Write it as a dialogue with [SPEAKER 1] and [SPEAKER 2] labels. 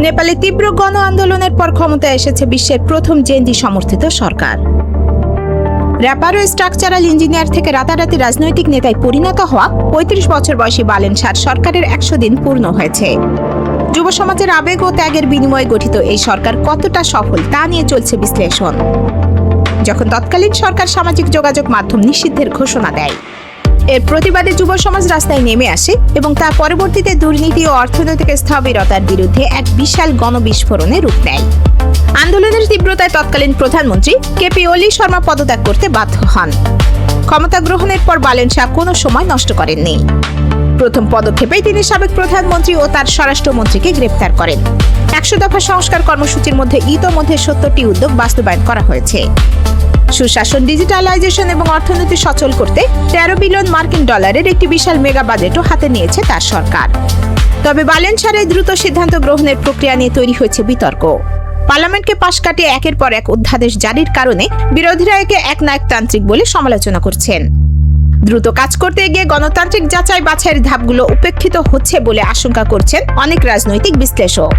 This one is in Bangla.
[SPEAKER 1] নেপালে তীব্র গণ আন্দোলনের পর ক্ষমতায় এসেছে বিশ্বের প্রথম জেনজি সমর্থিত সরকার। র্যাপার ও স্ট্রাকচারাল ইঞ্জিনিয়ার থেকে রাতারাতি রাজনৈতিক নেতায় পরিণত হওয়া ৩৫ বছর বয়সী বালেন শাহর সরকারের ১০০ দিন পূর্ণ হয়েছে। যুব সমাজের আবেগ ও ত্যাগের বিনিময়ে গঠিত এই সরকার কতটা সফল তা নিয়ে চলছে বিশ্লেষণ। যখন তৎকালীন সরকার সামাজিক যোগাযোগ মাধ্যম নিষিদ্ধের ঘোষণা দেয়, এর প্রতিবাদে যুব সমাজ রাস্তায় নেমে আসে এবং তার পরবর্তীতে দুর্নীতি ও অর্থনৈতিক স্থবিরতার বিরুদ্ধে এক বিশাল গণবিস্ফোরণে রূপ নেয়। আন্দোলনের তীব্রতায় তৎকালীন প্রধানমন্ত্রী কেপি ওলি শর্মা পদত্যাগ করতে বাধ্য হন। ক্ষমতা গ্রহণের পর বালেন শাহ কোনো সময় নষ্ট করেননি। প্রথম পদক্ষেপেই তিনি সাবেক প্রধানমন্ত্রী ও তার স্বরাষ্ট্রমন্ত্রীকে গ্রেপ্তার করেন। ১০০ দফা সংস্কার কর্মসূচির মধ্যে ইতোমধ্যে ৭০টি উদ্যোগ বাস্তবায়ন করা হয়েছে। সুশাসন, ডিজিটালাইজেশন এবং অর্থনীতি সচল করতে ১৩ বিলিয়ন মার্কিন ডলারের একটি বিশাল মেগা বাজেটও হাতে নিয়েছে তার সরকার। তবে বালেন শাহের দ্রুত সিদ্ধান্ত গ্রহণের প্রক্রিয়া নিয়ে তৈরি হয়েছে বিতর্ক। পার্লামেন্টকে পাশ কাটিয়ে একের পর এক অধ্যাদেশ জারির কারণে বিরোধীরা একে একনায়কতান্ত্রিক বলে সমালোচনা করছেন। দ্রুত কাজ করতে গিয়ে গণতান্ত্রিক যাচাই বাছাইয়ের ধাপগুলো উপেক্ষিত হচ্ছে বলে আশঙ্কা করছেন অনেক রাজনৈতিক বিশ্লেষক।